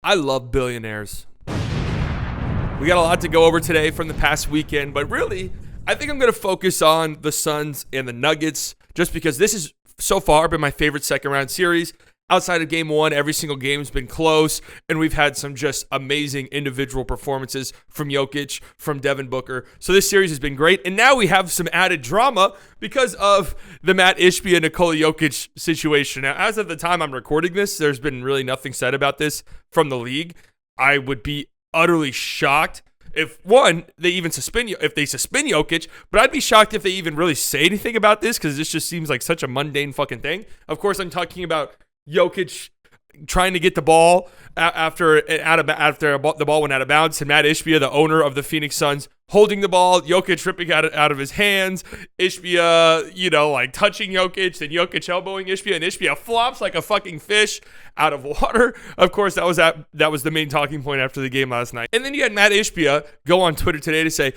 I love billionaires. We got a lot to go over today from the past weekend, but really, I think I'm going to focus on the Suns and the Nuggets just because this has so far been my favorite second round series. Outside of game one, every single game has been close, and we've had some just amazing individual performances from Jokic, from Devin Booker. So this series has been great, and now we have some added drama because of the Matt Ishbia, Nikola Jokic situation. Now, as of the time I'm recording this, there's been really nothing said about this from the league. I would be utterly shocked if, one, they even suspend Jokic, but I'd be shocked if they even really say anything about this because this just seems like such a mundane fucking thing. Of course, I'm talking about Jokic trying to get the ball after the ball went out of bounds, and Matt Ishbia, the owner of the Phoenix Suns, holding the ball, Jokic ripping out of his hands, Ishbia, touching Jokic, and Jokic elbowing Ishbia, and Ishbia flops like a fucking fish out of water. Of course, that was the main talking point after the game last night. And then you had Matt Ishbia go on Twitter today to say,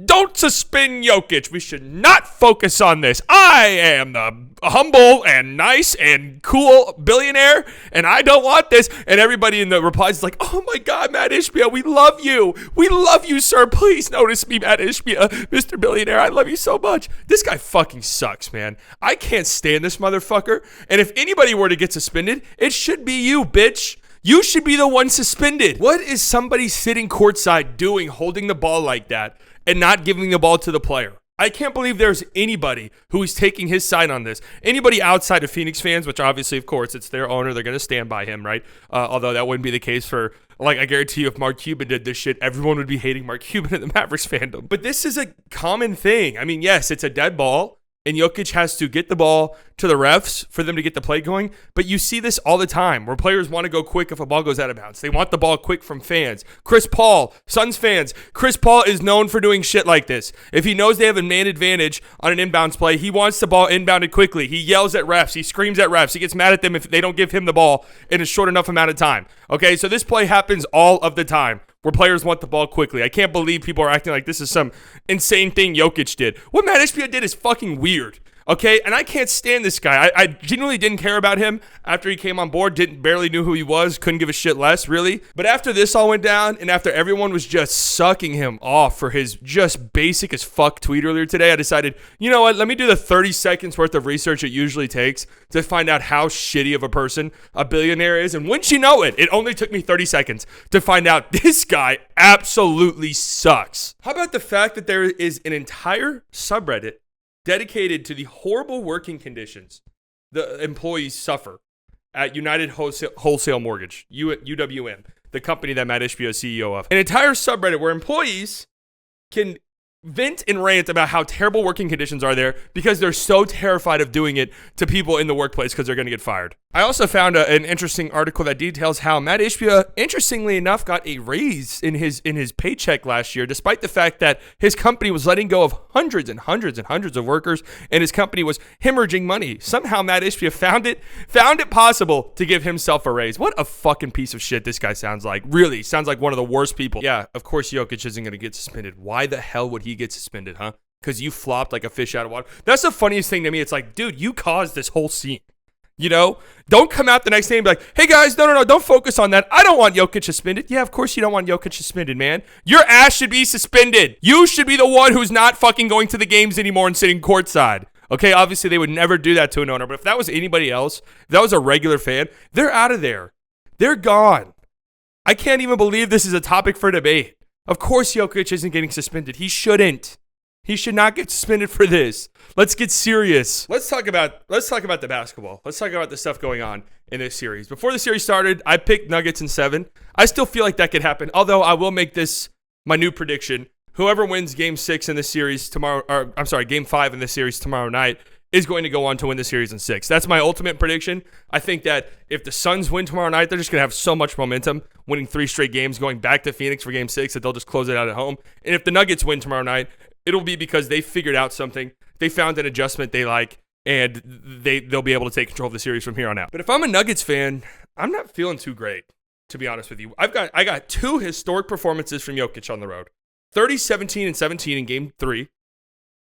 "Don't suspend Jokic. We should not focus on this. I am the humble and nice and cool billionaire, and I don't want this." And everybody in the replies is like, "Oh my God, Matt Ishbia, we love you. We love you, sir. Please notice me, Matt Ishbia, Mr. Billionaire. I love you so much." This guy fucking sucks, man. I can't stand this motherfucker. And if anybody were to get suspended, it should be you, bitch. You should be the one suspended. What is somebody sitting courtside doing holding the ball like that and not giving the ball to the player? I can't believe there's anybody who is taking his side on this. Anybody outside of Phoenix fans, which obviously, of course, it's their owner. They're going to stand by him, right? Although that wouldn't be the case for, I guarantee you if Mark Cuban did this shit, everyone would be hating Mark Cuban in the Mavericks fandom. But this is a common thing. I mean, yes, it's a dead ball, and Jokic has to get the ball to the refs for them to get the play going. But you see this all the time where players want to go quick if a ball goes out of bounds. They want the ball quick from fans. Chris Paul, Suns fans, Chris Paul is known for doing shit like this. If he knows they have a man advantage on an inbounds play, he wants the ball inbounded quickly. He yells at refs. He screams at refs. He gets mad at them if they don't give him the ball in a short enough amount of time. Okay, so this play happens all of the time where players want the ball quickly. I can't believe people are acting like this is some insane thing Jokic did. What Matt Ishbia did is fucking weird. Okay, and I can't stand this guy. I genuinely didn't care about him after he came on board. Barely knew who he was. Couldn't give a shit less, really. But after this all went down, and after everyone was just sucking him off for his just basic as fuck tweet earlier today, I decided, you know what? Let me do the 30 seconds worth of research it usually takes to find out how shitty of a person a billionaire is. And wouldn't you know it, it only took me 30 seconds to find out this guy absolutely sucks. How about the fact that there is an entire subreddit dedicated to the horrible working conditions the employees suffer at United Wholesale Mortgage, UWM, the company that Matt Ishbia is CEO of. An entire subreddit where employees can vent and rant about how terrible working conditions are there because they're so terrified of doing it to people in the workplace because they're going to get fired. I also found an interesting article that details how Matt Ishbia, interestingly enough, got a raise in his paycheck last year, despite the fact that his company was letting go of hundreds and hundreds and hundreds of workers, and his company was hemorrhaging money. Somehow Matt Ishbia found it possible to give himself a raise. What a fucking piece of shit this guy sounds like. Really, sounds like one of the worst people. Yeah, of course Jokic isn't going to get suspended. Why the hell would he get suspended, huh? Because you flopped like a fish out of water. That's the funniest thing to me. It's like, dude, you caused this whole scene. You know, don't come out the next day and be like, "Hey guys, no, don't focus on that. I don't want Jokic suspended." Yeah, of course you don't want Jokic suspended, man. Your ass should be suspended. You should be the one who's not fucking going to the games anymore and sitting courtside. Okay, obviously they would never do that to an owner, but if that was anybody else, if that was a regular fan, they're out of there. They're gone. I can't even believe this is a topic for debate. Of course Jokic isn't getting suspended. He shouldn't. He should not get suspended for this. Let's get serious. Let's talk about the basketball. Let's talk about the stuff going on in this series. Before the series started, I picked Nuggets in 7. I still feel like that could happen, although I will make this my new prediction. Whoever wins Game 6 in this series tomorrow, Game 5 in this series tomorrow night is going to go on to win the series in 6. That's my ultimate prediction. I think that if the Suns win tomorrow night, they're just going to have so much momentum, winning 3 straight games, going back to Phoenix for Game 6, that they'll just close it out at home. And if the Nuggets win tomorrow night, it'll be because they figured out something. They found an adjustment they like, and they'll be able to take control of the series from here on out. But if I'm a Nuggets fan, I'm not feeling too great, to be honest with you. I got 2 historic performances from Jokic on the road. 30, 17, and 17 in Game 3.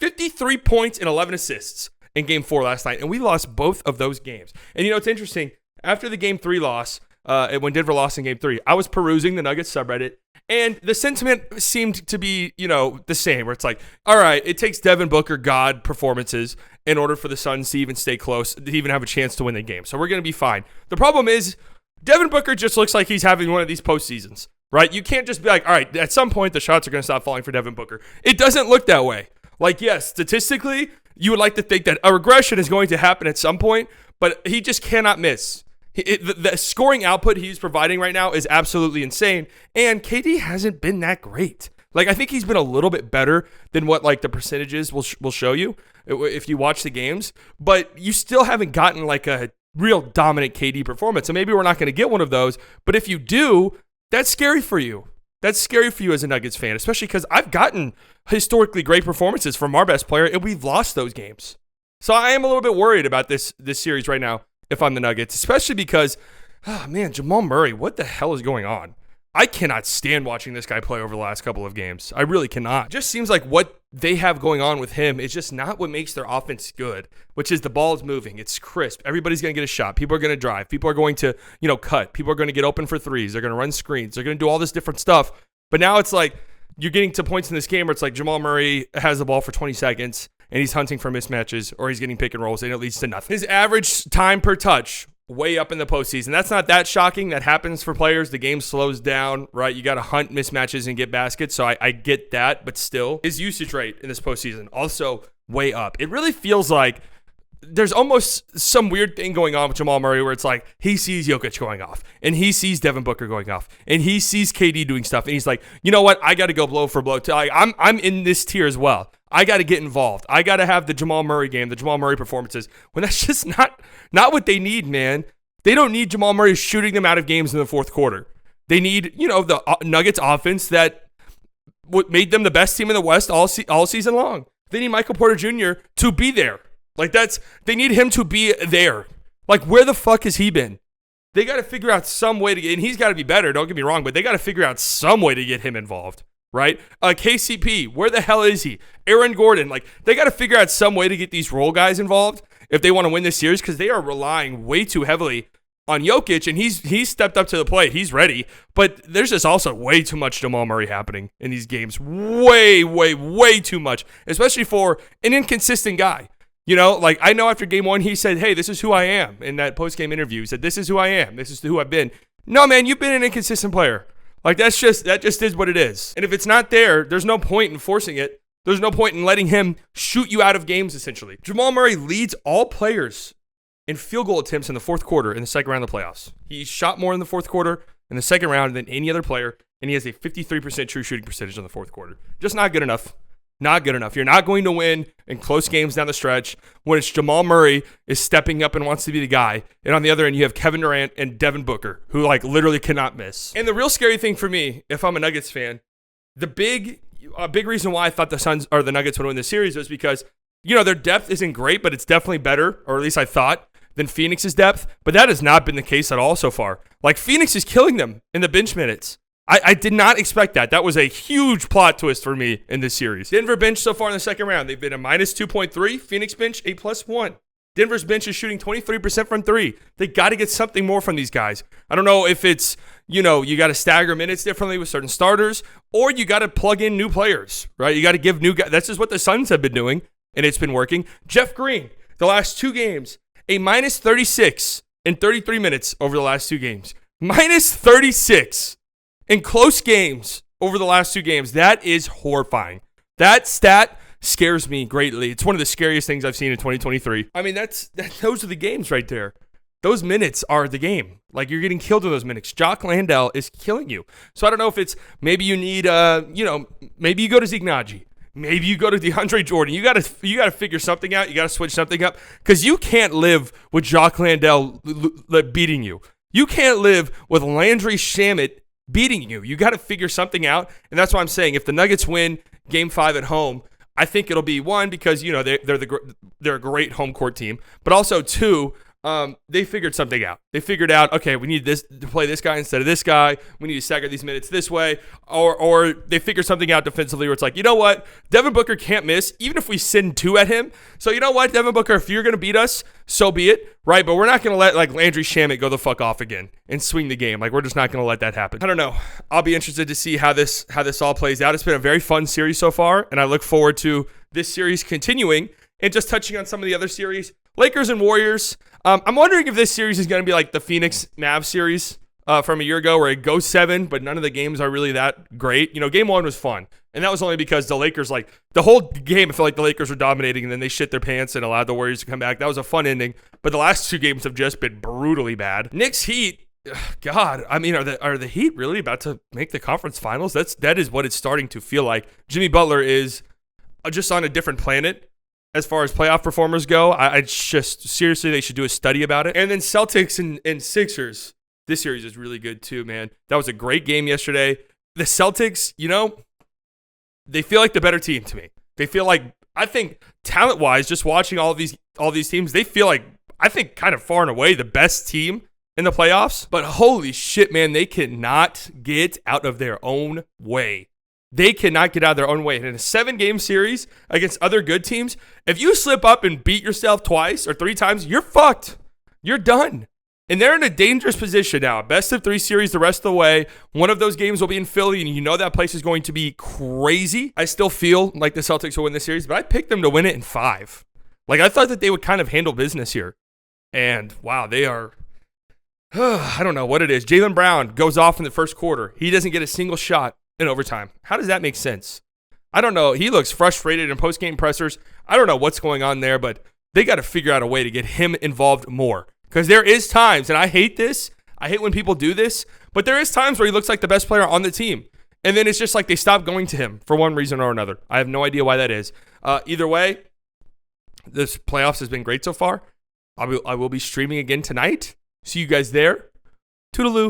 53 points and 11 assists in Game 4 last night, and we lost both of those games. And you know, it's interesting. After the Game 3 loss, when Denver lost in Game 3. I was perusing the Nuggets subreddit, and the sentiment seemed to be, the same, where it's like, all right, it takes Devin Booker God performances in order for the Suns to even stay close, to even have a chance to win the game. So we're going to be fine. The problem is Devin Booker just looks like he's having one of these postseasons, right? You can't just be like, all right, at some point the shots are going to stop falling for Devin Booker. It doesn't look that way. Like, yes, statistically, you would like to think that a regression is going to happen at some point, but he just cannot miss. The scoring output he's providing right now is absolutely insane, and KD hasn't been that great. Like, I think he's been a little bit better than what, like, the percentages will show you if you watch the games, but you still haven't gotten, like, a real dominant KD performance, and maybe we're not going to get one of those, but if you do, that's scary for you. That's scary for you as a Nuggets fan, especially because I've gotten historically great performances from our best player, and we've lost those games. So I am a little bit worried about this series right now if I'm the Nuggets, especially because, Jamal Murray, what the hell is going on? I cannot stand watching this guy play over the last couple of games. I really cannot. It just seems like what they have going on with him is just not what makes their offense good, which is the ball is moving. It's crisp. Everybody's going to get a shot. People are going to drive. People are going to, cut. People are going to get open for threes. They're going to run screens. They're going to do all this different stuff. But now it's like you're getting to points in this game where it's like Jamal Murray has the ball for 20 seconds and he's hunting for mismatches or he's getting pick and rolls and it leads to nothing. His average time per touch way up in the postseason. That's not that shocking. That happens for players. The game slows down, right? You got to hunt mismatches and get baskets. So I get that, but still, his usage rate in this postseason also way up. It really feels like there's almost some weird thing going on with Jamal Murray where it's like he sees Jokic going off and he sees Devin Booker going off and he sees KD doing stuff and he's like, you know what? I got to go blow for blow. I'm in this tier as well. I got to get involved. I got to have the Jamal Murray game, the Jamal Murray performances, when that's just not what they need, man. They don't need Jamal Murray shooting them out of games in the fourth quarter. They need, the Nuggets offense that made them the best team in the West all season long. They need Michael Porter Jr. to be there. They need him to be there. Like, where the fuck has he been? They got to figure out some way to get, and he's got to be better, don't get me wrong, but they got to figure out some way to get him involved. Right? KCP, where the hell is he? Aaron Gordon, they got to figure out some way to get these role guys involved if they want to win this series because they are relying way too heavily on Jokic, and he's stepped up to the plate. He's ready, but there's just also way too much Jamal Murray happening in these games. Way, way, way too much, especially for an inconsistent guy. I know after game one, he said, hey, this is who I am in that post-game interview. He said, this is who I am. This is who I've been. No, man, you've been an inconsistent player. That just is what it is. And if it's not there, there's no point in forcing it. There's no point in letting him shoot you out of games, essentially. Jamal Murray leads all players in field goal attempts in the fourth quarter in the second round of the playoffs. He shot more in the fourth quarter in the second round than any other player, and he has a 53% true shooting percentage in the fourth quarter. Just not good enough. Not good enough. You're not going to win in close games down the stretch when it's Jamal Murray is stepping up and wants to be the guy. And on the other end, you have Kevin Durant and Devin Booker, who literally cannot miss. And the real scary thing for me, if I'm a Nuggets fan, a big reason why I thought the Nuggets would win this series was because, their depth isn't great, but it's definitely better, or at least I thought, than Phoenix's depth. But that has not been the case at all so far. Phoenix is killing them in the bench minutes. I did not expect that. That was a huge plot twist for me in this series. Denver bench so far in the second round, they've been a minus 2.3. Phoenix bench, a plus 1. Denver's bench is shooting 23% from three. They got to get something more from these guys. I don't know if it's, you got to stagger minutes differently with certain starters, or you got to plug in new players, right? You got to give new guys. That's just what the Suns have been doing, and it's been working. Jeff Green, the last two games, a minus 36 in 33 minutes over the last two games. Minus 36. In close games over the last two games. That is horrifying. That stat scares me greatly. It's one of the scariest things I've seen in 2023. I mean, those are the games right there. Those minutes are the game. You're getting killed in those minutes. Jock Landale is killing you. So I don't know if it's maybe you need, maybe you go to Zeke Naji. Maybe you go to DeAndre Jordan. You got to figure something out. You got to switch something up because you can't live with Jock Landale beating you. You can't live with Landry Shamet beating you. You got to figure something out, and that's why I'm saying if the Nuggets win Game 5 at home, I think it'll be one because they're a great home court team, but also two, They figured something out. They figured out, okay, we need this to play this guy instead of this guy. We need to stagger these minutes this way. Or they figured something out defensively where it's like, you know what? Devin Booker can't miss, even if we send 2 at him. So you know what, Devin Booker, if you're going to beat us, so be it, right? But we're not going to let like Landry Shamet go the fuck off again and swing the game. Like, we're just not going to let that happen. I don't know. I'll be interested to see how this all plays out. It's been a very fun series so far, and I look forward to this series continuing. And just touching on some of the other series, Lakers and Warriors. I'm wondering if this series is going to be like the Phoenix Mavs series from a year ago where it goes 7, but none of the games are really that great. You know, game 1 was fun. And that was only because the Lakers, like, the whole game, I feel like the Lakers were dominating, and then they shit their pants and allowed the Warriors to come back. That was a fun ending. But the last 2 games have just been brutally bad. Knicks Heat, God, I mean, are the Heat really about to make the conference finals? That is what it's starting to feel like. Jimmy Butler is just on a different planet. As far as playoff performers go, I just, seriously, they should do a study about it. And then Celtics and Sixers. This series is really good too, man. That was a great game yesterday. The Celtics, you know, they feel like the better team to me. They feel like, I think, talent-wise, just watching all these teams, they feel like, I think, kind of far and away the best team in the playoffs. But holy shit, man, they cannot get out of their own way. They cannot get out of their own way. And in a 7-game series against other good teams, if you slip up and beat yourself twice or 3 times, you're fucked. You're done. And they're in a dangerous position now. Best of 3 series the rest of the way. One of those games will be in Philly, and you know that place is going to be crazy. I still feel like the Celtics will win this series, but I picked them to win it in 5. Like, I thought that they would kind of handle business here. And, wow, they are... I don't know what it is. Jaylen Brown goes off in the first quarter. He doesn't get a single shot in overtime. How does that make sense? I don't know. He looks frustrated in post-game pressers. I don't know what's going on there, but they got to figure out a way to get him involved more. Because there is times, and I hate this. I hate when people do this, but there is times where he looks like the best player on the team. And then it's just like they stop going to him for one reason or another. I have no idea why that is. Either way, this playoffs has been great so far. I will be streaming again tonight. See you guys there. Toodaloo.